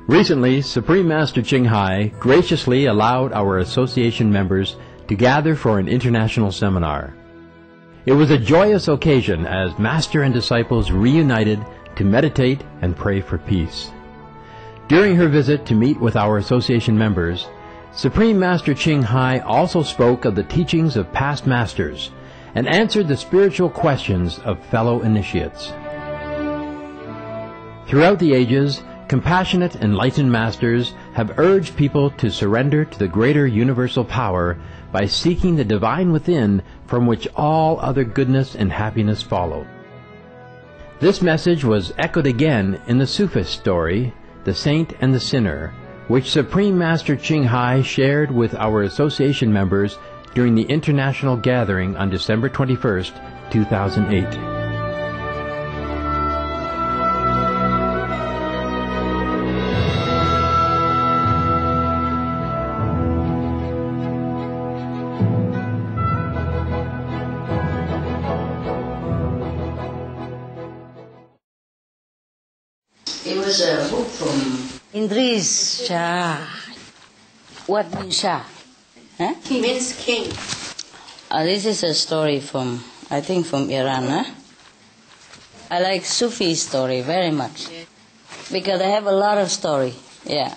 Recently, Supreme Master Ching Hai graciously allowed our association members to gather for an international seminar. It was a joyous occasion as Master and disciples reunited to meditate and pray for peace. During her visit to meet with our association members, Supreme Master Ching Hai also spoke of the teachings of past masters and answered the spiritual questions of fellow initiates. Throughout the ages, compassionate, enlightened masters have urged people to surrender to the greater universal power by seeking the divine within, from which all other goodness and happiness follow. This message was echoed again in the Sufi story, The Saint and the Sinner, which Supreme Master Ching Hai shared with our association members during the international gathering on December 21st, 2008. It was a book from Idris Shah. What means Shah? Huh? He means king. This is a story from, I think, from Iran. Huh? I like Sufi story very much because they have a lot of story. Yeah,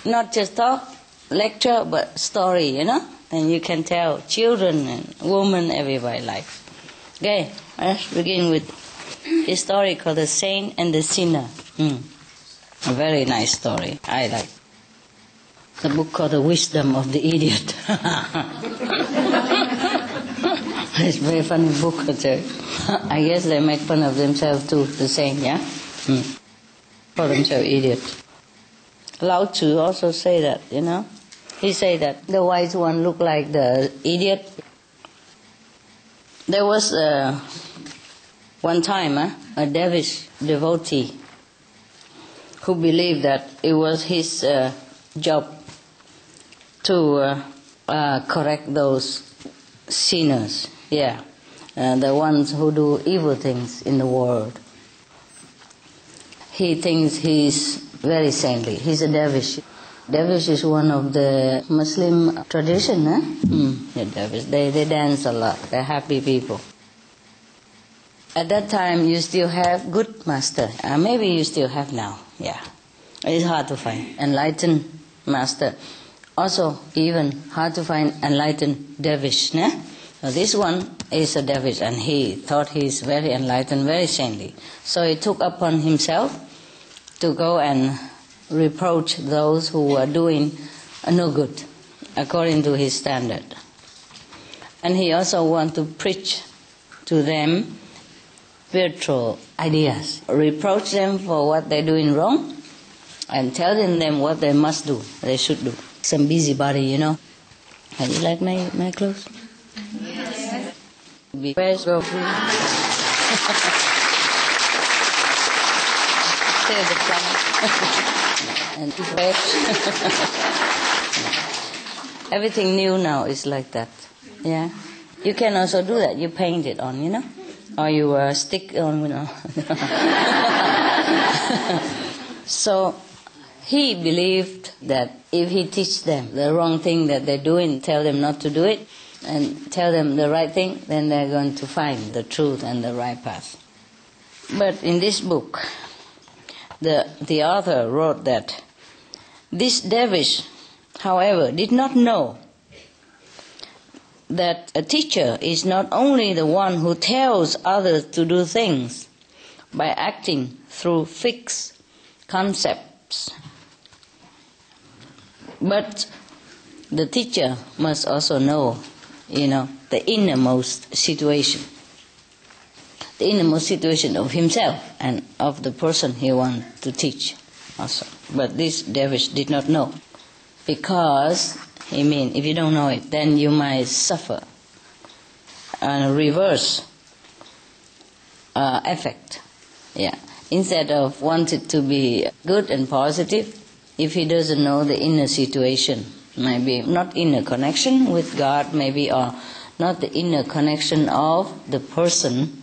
not just talk, lecture, but story. And you can tell children and women, everybody likes. Okay, let's begin with a story called The Saint and the Sinner. A very nice story. I like the book called The Wisdom of the Idiot. It's a very funny book. I guess they make fun of themselves too, the saint, yeah? Call themselves idiot. Lao Tzu also say that, He say that the wise one look like the idiot. There was one time a Dervish devotee who believed that it was his job to correct those sinners, the ones who do evil things in the world. He thinks he's very saintly. He's a dervish. Dervish is one of the Muslim tradition, The dervish, they dance a lot. They're happy people. At that time, you still have good master. Maybe you still have now. Yeah, it's hard to find enlightened master. Also, even hard to find enlightened dervish. So this one is a dervish, and he thought he's very enlightened, very saintly. So he took upon himself to go and reproach those who were doing no good, according to his standard. And he also wanted to preach to them spiritual ideas, reproach them for what they're doing wrong, and telling them what they must do, they should do. Some busybody, How do you like my clothes? Yes. Be fresh, go free. Save the planet. And be fresh. Everything new now is like that. Yeah. You can also do that. You paint it on, Or you stick on, So he believed that if he teach them the wrong thing that they're doing, tell them not to do it, and tell them the right thing, then they're going to find the truth and the right path. But in this book, the author wrote that this dervish, however, did not know that a teacher is not only the one who tells others to do things by acting through fixed concepts, but the teacher must also know, the innermost situation of himself and of the person he wants to teach also. But this dervish did not know, because if you don't know it, then you might suffer a reverse effect. Yeah. Instead of wanting to be good and positive, if he doesn't know the inner situation, maybe not inner connection with God, maybe, or not the inner connection of the person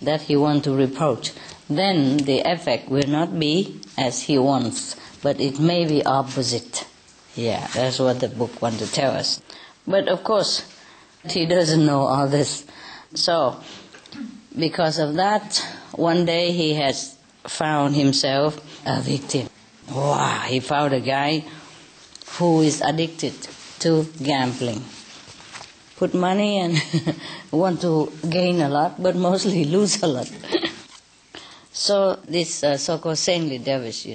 that he wants to reproach, then the effect will not be as he wants but it may be opposite. Yeah, that's what the book wants to tell us. But of course, he doesn't know all this. So, because of that, one day he has found himself a victim. Wow, he found a guy who is addicted to gambling. Put money and want to gain a lot, but mostly lose a lot. So this so-called saintly dervish,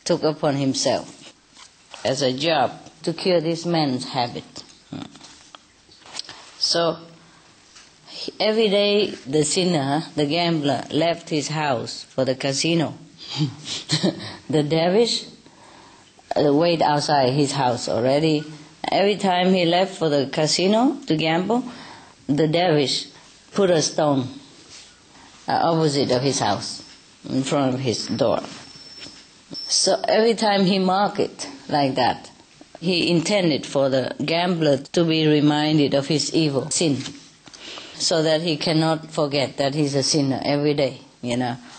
took upon himself as a job to cure this man's habit. So every day the sinner, the gambler, left his house for the casino. The dervish wait outside his house already. Every time he left for the casino to gamble, the dervish put a stone opposite of his house, in front of his door. So every time he marked it like that, he intended for the gambler to be reminded of his evil sin, so that he cannot forget that he's a sinner every day,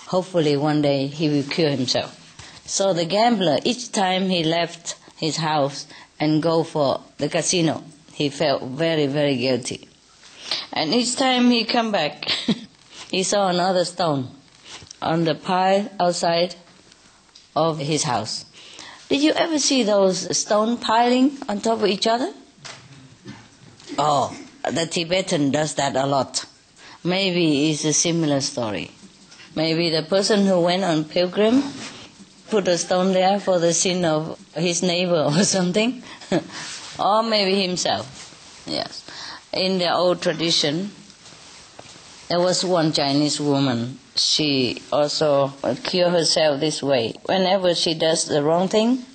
Hopefully one day he will cure himself. So the gambler, each time he left his house and go for the casino, he felt very, very guilty. And each time he come back, he saw another stone on the pile outside of his house. Did you ever see those stone piling on top of each other? Oh, the Tibetan does that a lot. Maybe it's a similar story. Maybe the person who went on pilgrim put a stone there for the sin of his neighbor or something. Or maybe himself. Yes. In the old tradition, there was one Chinese woman. She also cured herself this way. Whenever she does the wrong thing,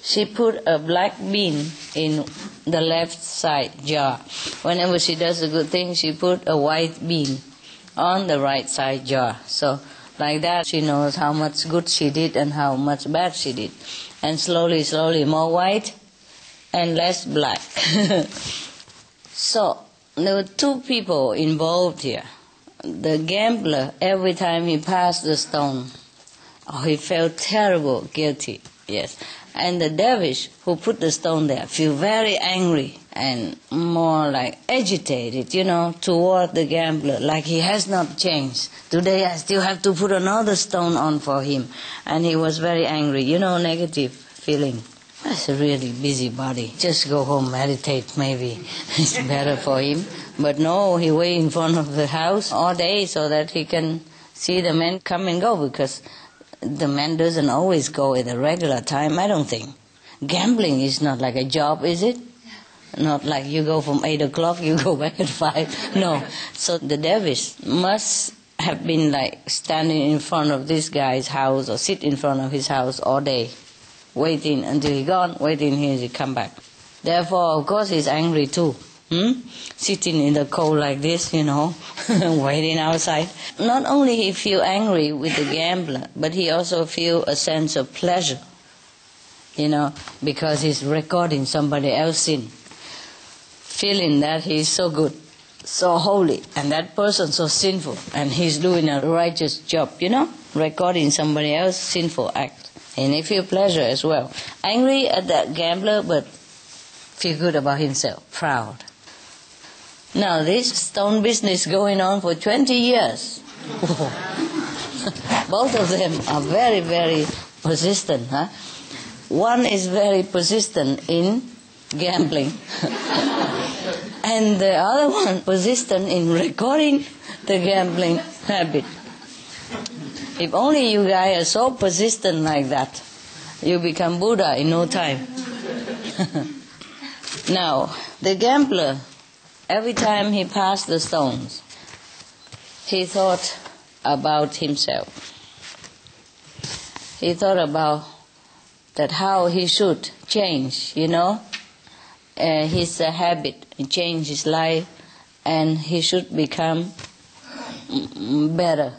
she put a black bean in the left side jar. Whenever she does a good thing, she put a white bean on the right side jar. So like that she knows how much good she did and how much bad she did. And slowly, slowly, more white and less black. So there were two people involved here. The gambler, every time he passed the stone, he felt terrible, guilty, yes. And the dervish who put the stone there feel very angry and more like agitated, toward the gambler, like he has not changed. Today I still have to put another stone on for him. And he was very angry, negative feeling. That's a really busybody. Just go home, meditate, maybe. It's better for him. But no, he wait in front of the house all day so that he can see the man come and go, because the man doesn't always go at a regular time, I don't think. Gambling is not like a job, is it? Not like you go from 8 o'clock, you go back at 5. No. So the dervish must have been like standing in front of this guy's house or sit in front of his house all day, waiting until he gone, waiting until he come back. Therefore, of course, he's angry too. Sitting in the cold like this, waiting outside. Not only he feel angry with the gambler, but he also feel a sense of pleasure, because he's recording somebody else's sin. Feeling that he's so good, so holy, and that person so sinful, and he's doing a righteous job, recording somebody else's sinful act. And he feel pleasure as well. Angry at that gambler, but feel good about himself, proud. Now this stone business going on for 20 years. Both of them are very, very persistent. One is very persistent in gambling. And the other one persistent in recording the gambling habit. If only you guys are so persistent like that, you become Buddha in no time. Now, the gambler, every time he passed the stones, he thought about himself. He thought about that how he should change, his habit, change his life, and he should become better,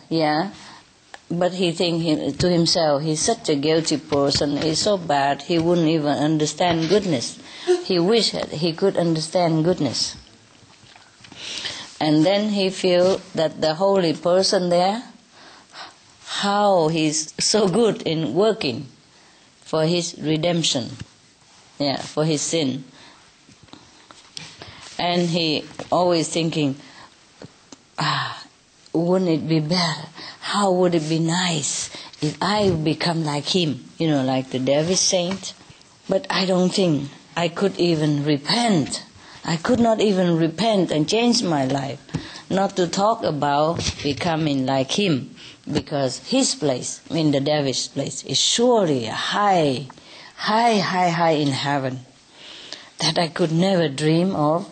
But he think to himself, he's such a guilty person, he's so bad, he wouldn't even understand goodness. He wished he could understand goodness. And then he feel that the holy person there, how he's so good in working for his redemption, for his sin. And he always thinking, wouldn't it be better? How would it be nice if I become like him, like the dervish saint? But I don't think I could even repent. I could not even repent and change my life, not to talk about becoming like him, because his place, the dervish place, is surely high in heaven, that I could never dream of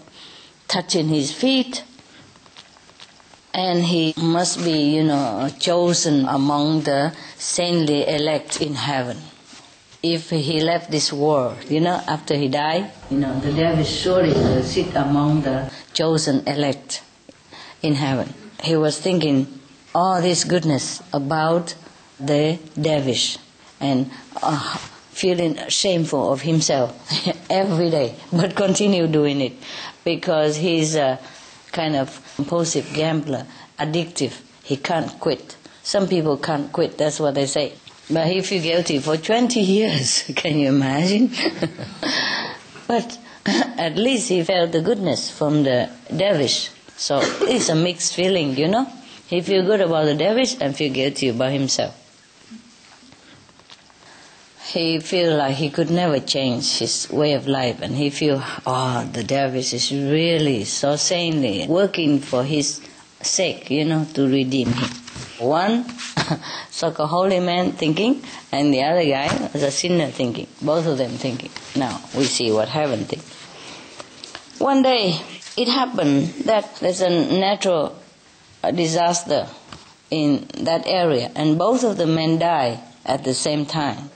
touching his feet. And he must be, chosen among the saintly elect in heaven. If he left this world, after he died, the dervish surely will sit among the chosen elect in heaven. He was thinking all this goodness about the dervish and feeling shameful of himself every day, but continue doing it because he's a kind of compulsive gambler, addictive. He can't quit. Some people can't quit, that's what they say. But he feels guilty for 20 years, can you imagine? But at least he felt the goodness from the dervish. So it's a mixed feeling, He feels good about the dervish and feels guilty about himself. He feels like he could never change his way of life, and he feels, the dervish is really so saintly, working for his sake, to redeem him. One so-called holy man thinking, and the other guy is a sinner thinking. Both of them thinking. Now we see what heaven thinks. One day it happened that there's a natural disaster in that area, and both of the men died at the same time.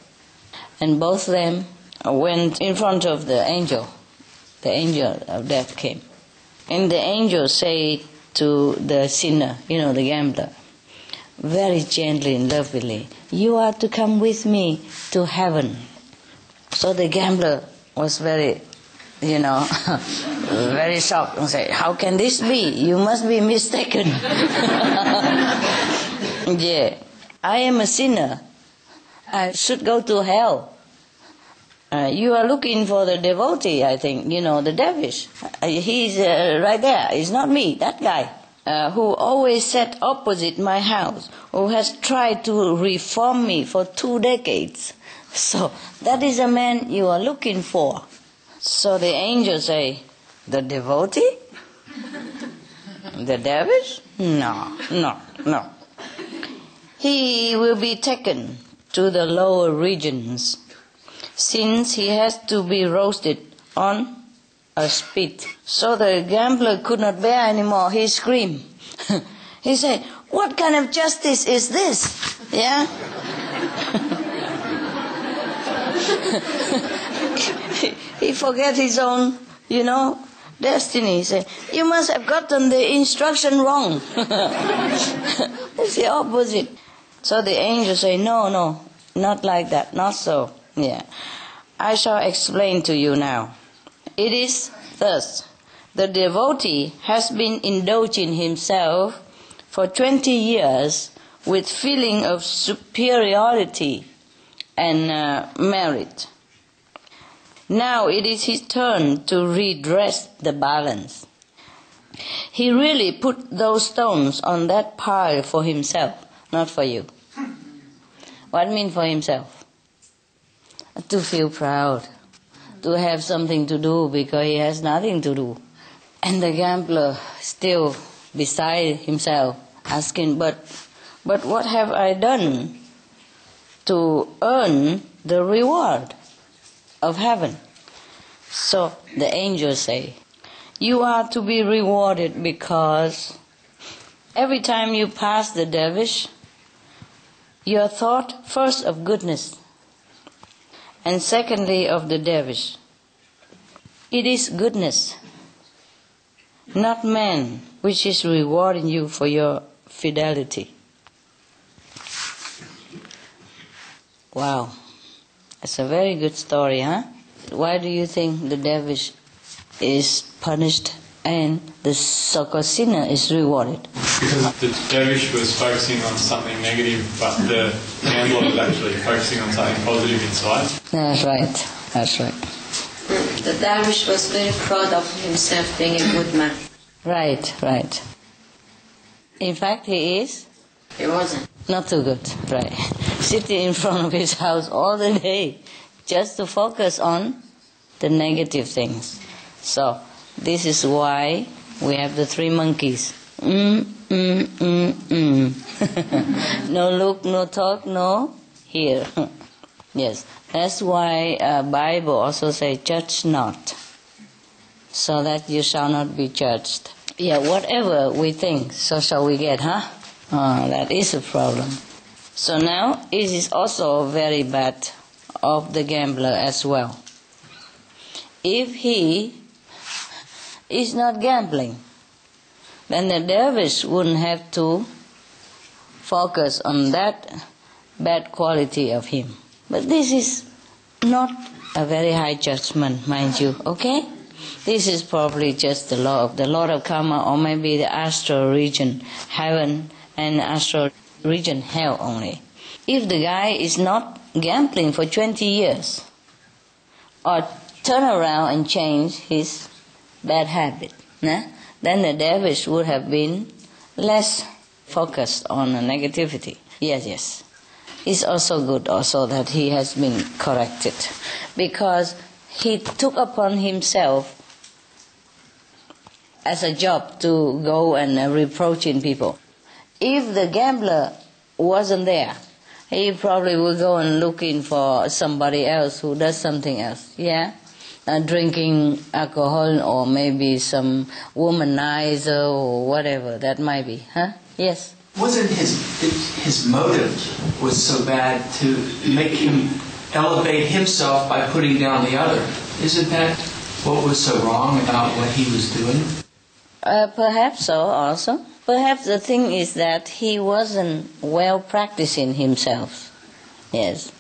And both of them went in front of the angel. The angel of death came. And the angel said to the sinner, the gambler, very gently and lovingly, you are to come with me to heaven. So the gambler was very, very shocked and said, how can this be? You must be mistaken. Yeah, I am a sinner. I should go to hell. You are looking for the devotee, I think, the dervish. He's right there. It's not me, that guy. Who always sat opposite my house, who has tried to reform me for 2 decades. So that is a man you are looking for. So the angel say, the devotee? The dervish? No. He will be taken to the lower regions, since he has to be roasted on a spit. So the gambler could not bear anymore. He screamed. He said, what kind of justice is this? Yeah? He forget his own, destiny. He said, you must have gotten the instruction wrong. It's the opposite. So the angel say, no, not like that, not so. Yeah. I shall explain to you now. It is thus. The devotee has been indulging himself for 20 years with feeling of superiority and merit. Now it is his turn to redress the balance. He really put those stones on that pile for himself, not for you. What mean for himself? To feel proud, to have something to do because he has nothing to do. And the gambler still beside himself asking, but what have I done to earn the reward of heaven? So the angels say, you are to be rewarded because every time you pass the dervish, your thought first of goodness and secondly of the dervish. It is goodness, not man, which is rewarding you for your fidelity. Wow, that's a very good story, huh? Why do you think the dervish is punished and the so-called sinner is rewarded? Because the dervish was focusing on something negative, but the gambler was actually focusing on something positive inside. That's right. That's right. The dervish was very proud of himself being a good man. Right, right. In fact, he is. He wasn't. Not too good, right. Sitting in front of his house all the day just to focus on the negative things. So, this is why we have the three monkeys. No look, no talk, no hear. Yes, that's why Bible also says, judge not, so that you shall not be judged. Yeah, whatever we think, so shall we get, huh? That is a problem. So now, it is also very bad of the gambler as well. If he is not gambling, then the dervish wouldn't have to focus on that bad quality of him. But this is not a very high judgment, mind you, okay? This is probably just the law of karma, or maybe the astral region, heaven, and astral region, hell only. If the guy is not gambling for 20 years, or turn around and change his bad habit, then the dervish would have been less focused on the negativity. Yes. It's also good also that he has been corrected, because he took upon himself as a job to go and reproaching people. If the gambler wasn't there, he probably would go and looking for somebody else who does something else, drinking alcohol, or maybe some womanizer or whatever that might be, huh? Yes. Wasn't his motive was so bad to make him elevate himself by putting down the other? Isn't that what was so wrong about what he was doing? Perhaps so also. Perhaps the thing is that he wasn't well practicing himself. Yes.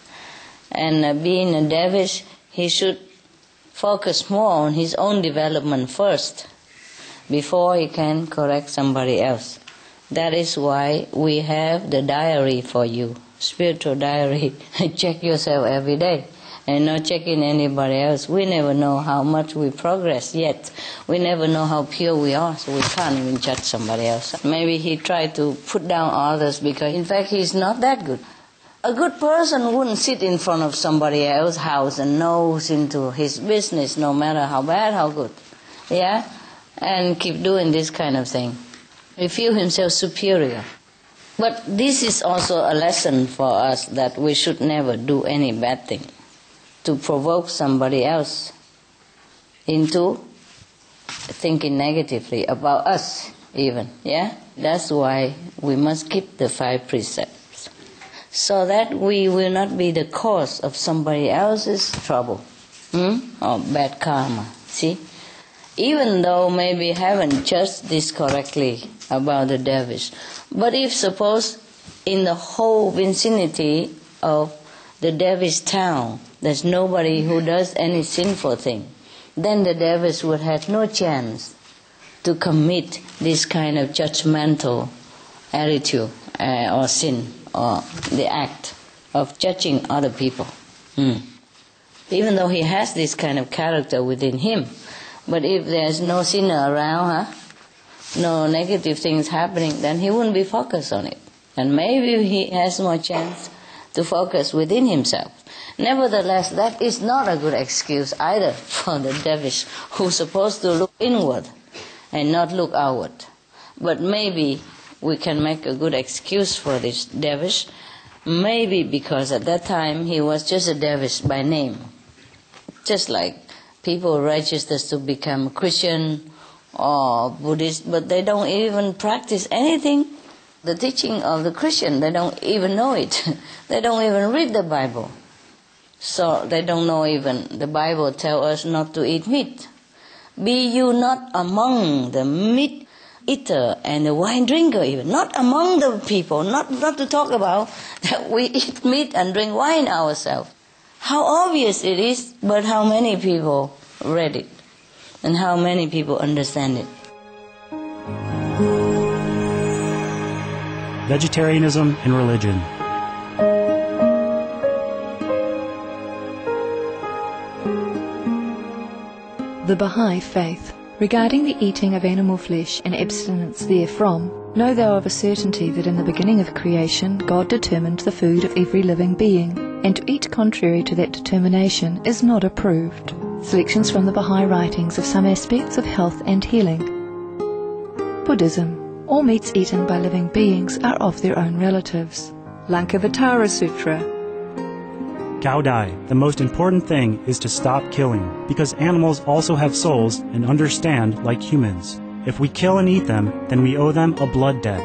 And being a dervish, he should focus more on his own development first before he can correct somebody else. That is why we have the diary for you, spiritual diary. Check yourself every day and not checking anybody else. We never know how much we progress yet. We never know how pure we are, so we can't even judge somebody else. Maybe he tried to put down others because in fact he's not that good. A good person wouldn't sit in front of somebody else's house and nose into his business, no matter how bad, how good. And keep doing this kind of thing. He feels himself superior. But this is also a lesson for us that we should never do any bad thing to provoke somebody else into thinking negatively about us even. That's why we must keep the 5 precepts, so that we will not be the cause of somebody else's trouble or bad karma. See? Even though maybe haven't judged this correctly about the dervish. But if suppose in the whole vicinity of the dervish town there's nobody who does any sinful thing, then the dervish would have no chance to commit this kind of judgmental attitude or sin, or the act of judging other people. Even though he has this kind of character within him, but if there's no sinner around, no negative things happening, then he wouldn't be focused on it. And maybe he has more chance to focus within himself. Nevertheless, that is not a good excuse either for the dervish who's supposed to look inward and not look outward. But maybe we can make a good excuse for this dervish, maybe because at that time he was just a dervish by name. Just like people register to become Christian or Buddhist, but they don't even practice anything. The teaching of the Christian, they don't even know it. They don't even read the Bible. So they don't know even the Bible tells us not to eat meat. Be you not among the meat eater and the wine drinker even. Not among the people, not to talk about that we eat meat and drink wine ourselves. How obvious it is, but how many people read it and how many people understand it. vegetarianism, and religion. The Baha'i Faith. Regarding the eating of animal flesh and abstinence therefrom, know thou of a certainty that in the beginning of creation God determined the food of every living being, and to eat contrary to that determination is not approved. Selections from the Baha'i writings of some aspects of health and healing. Buddhism. All meats eaten by living beings are of their own relatives. Lankavatara Sutra. Gaudai, the most important thing is to stop killing, because animals also have souls and understand like humans. If we kill and eat them, then we owe them a blood debt.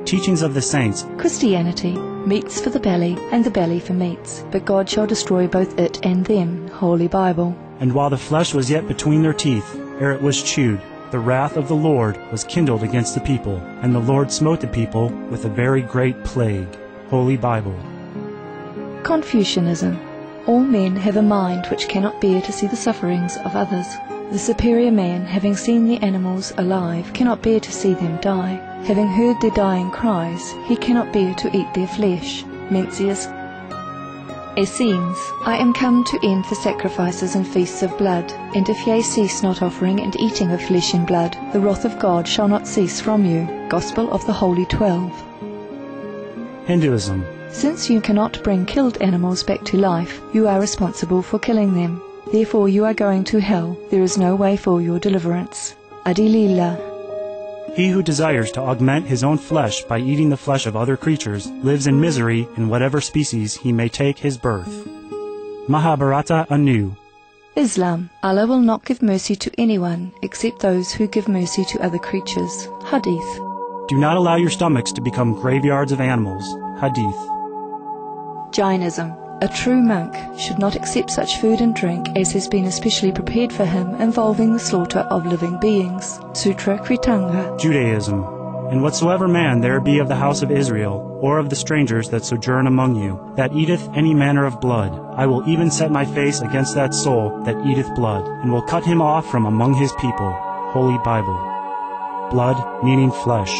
Teachings of the Saints. Christianity. Meats for the belly, and the belly for meats, but God shall destroy both it and them. Holy Bible. And while the flesh was yet between their teeth, ere it was chewed, the wrath of the Lord was kindled against the people, and the Lord smote the people with a very great plague. Holy Bible. Confucianism. All men have a mind which cannot bear to see the sufferings of others. The superior man, having seen the animals alive, cannot bear to see them die. Having heard their dying cries, he cannot bear to eat their flesh. Mencius. Essenes. I am come to end the sacrifices and feasts of blood, and if ye cease not offering and eating of flesh and blood, the wrath of God shall not cease from you. Gospel of the Holy 12. Hinduism. Since you cannot bring killed animals back to life, you are responsible for killing them. Therefore you are going to hell. There is no way for your deliverance. Adilila. He who desires to augment his own flesh by eating the flesh of other creatures lives in misery in whatever species he may take his birth. Mahabharata anew. Islam. Allah will not give mercy to anyone except those who give mercy to other creatures. Hadith. Do not allow your stomachs to become graveyards of animals. Hadith. Jainism. A true monk should not accept such food and drink as has been especially prepared for him involving the slaughter of living beings. Sutra Kritanga. Judaism. And whatsoever man there be of the house of Israel, or of the strangers that sojourn among you, that eateth any manner of blood, I will even set my face against that soul that eateth blood, and will cut him off from among his people. Holy Bible. Blood meaning flesh.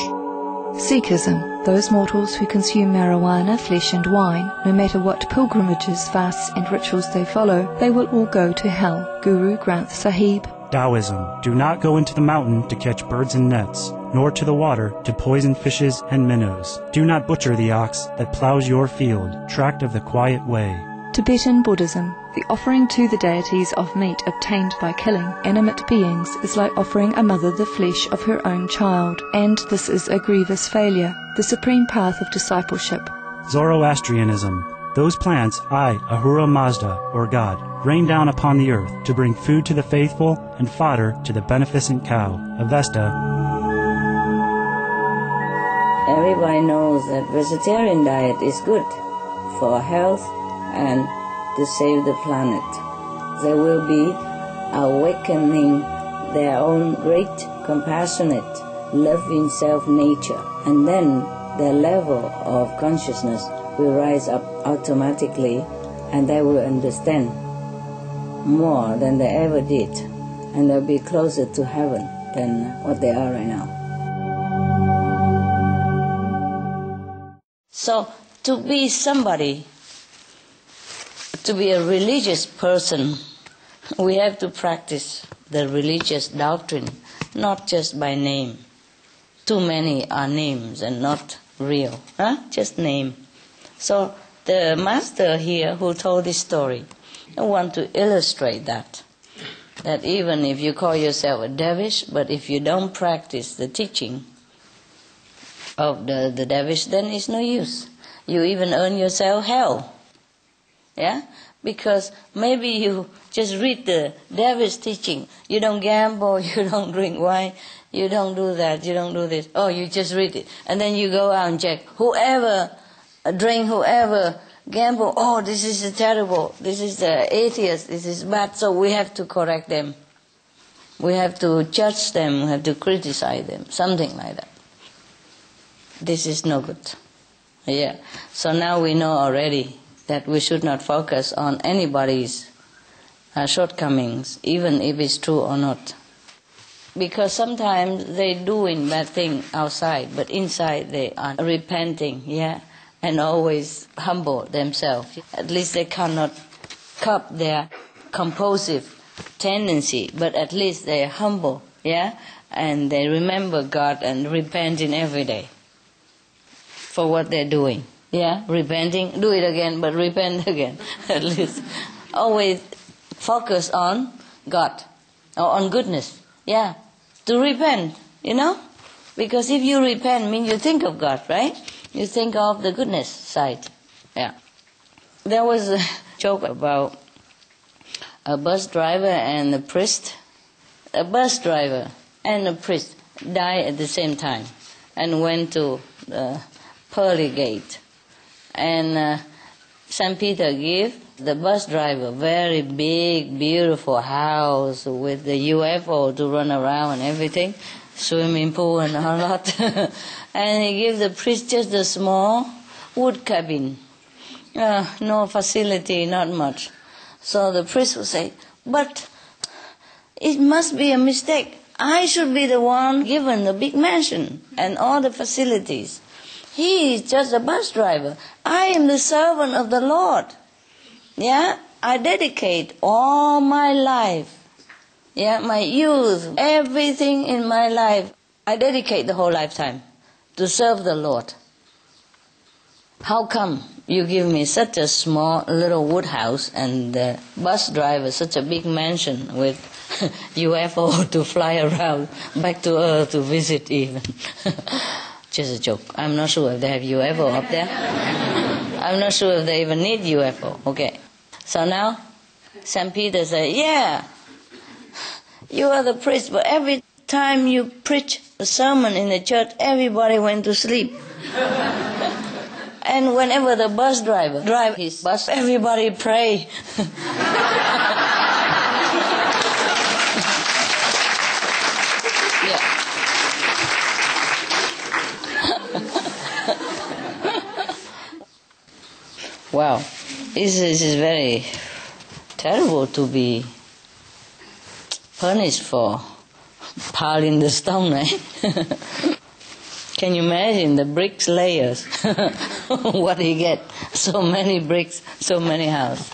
Sikhism. Those mortals who consume marijuana, flesh and wine, no matter what pilgrimages, fasts and rituals they follow, they will all go to hell. Guru Granth Sahib. Taoism. Do not go into the mountain to catch birds and nets, nor to the water to poison fishes and minnows. Do not butcher the ox that plows your field, tract of the quiet way. Tibetan Buddhism. The offering to the deities of meat obtained by killing animate beings is like offering a mother the flesh of her own child, and this is a grievous failure, the supreme path of discipleship. Zoroastrianism. Those plants I, Ahura Mazda, or God, rain down upon the earth to bring food to the faithful and fodder to the beneficent cow. Avesta. Everybody knows that vegetarian diet is good for health and to save the planet. They will be awakening their own great, compassionate, loving self-nature, and then their level of consciousness will rise up automatically, and they will understand more than they ever did, and they'll be closer to heaven than what they are right now. So, to be somebody, to be a religious person, we have to practice the religious doctrine, not just by name. Too many are names and not real, just name. So the master here who told this story, I want to illustrate that even if you call yourself a dervish, but if you don't practice the teaching of the dervish, then it's no use. You even earn yourself hell. Yeah? Because maybe you just read the dervish teaching. You don't gamble, you don't drink wine, you don't do that, you don't do this. Oh, you just read it. And then you go out and check. Whoever drink, whoever gamble, oh, this is terrible, this is atheist, this is bad, so we have to correct them. We have to judge them, we have to criticize them, something like that. This is no good. Yeah. So now we know already that we should not focus on anybody's shortcomings, even if it's true or not. Because sometimes they doing bad thing outside, but inside they are repenting, yeah, and always humble themselves. At least they cannot curb their compulsive tendency, but at least they are humble, yeah, and they remember God and repenting every day for what they're doing, yeah, repenting, do it again, but repent again. At least always focus on God or on goodness, yeah. To repent, because if you repent, means you think of God, right? You think of the goodness side, yeah. There was a joke about a bus driver and a priest. A bus driver and a priest died at the same time and went to the pearly gate. And St. Peter gave the bus driver very big, beautiful house with the UFO to run around and everything, swimming pool and a lot. And he gave the priest just a small wood cabin. No facility, not much. So the priest would say, but it must be a mistake. I should be the one given the big mansion and all the facilities. He is just a bus driver. I am the servant of the Lord. Yeah, I dedicate all my life, yeah, my youth, everything in my life, I dedicate the whole lifetime to serve the Lord. How come you give me such a small little wood house and the bus driver such a big mansion with UFO to fly around back to Earth to visit even? Just a joke. I'm not sure if they have UFO up there. I'm not sure if they even need UFO. Okay. So now, St. Peter said, yeah, you are the priest, but every time you preach a sermon in the church, everybody went to sleep. And whenever the bus driver drive his bus, everybody pray. Wow, this is very terrible to be punished for piling the stone, eh? Can you imagine the bricks layers? What he get? So many bricks, so many houses.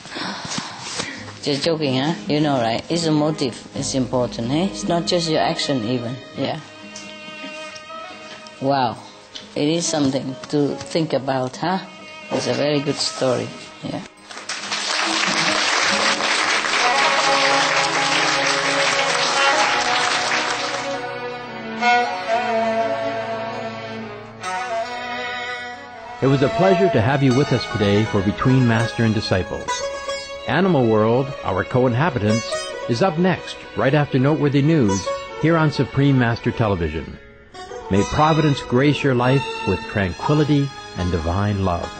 Just joking, huh? You know, right? It's a motive. It's important, eh? It's not just your action even, yeah. Wow, it is something to think about, huh? It's a very good story, yeah. It was a pleasure to have you with us today for Between Master and Disciples. Animal World, our co-inhabitants, is up next, right after Noteworthy News, here on Supreme Master Television. May Providence grace your life with tranquility and divine love.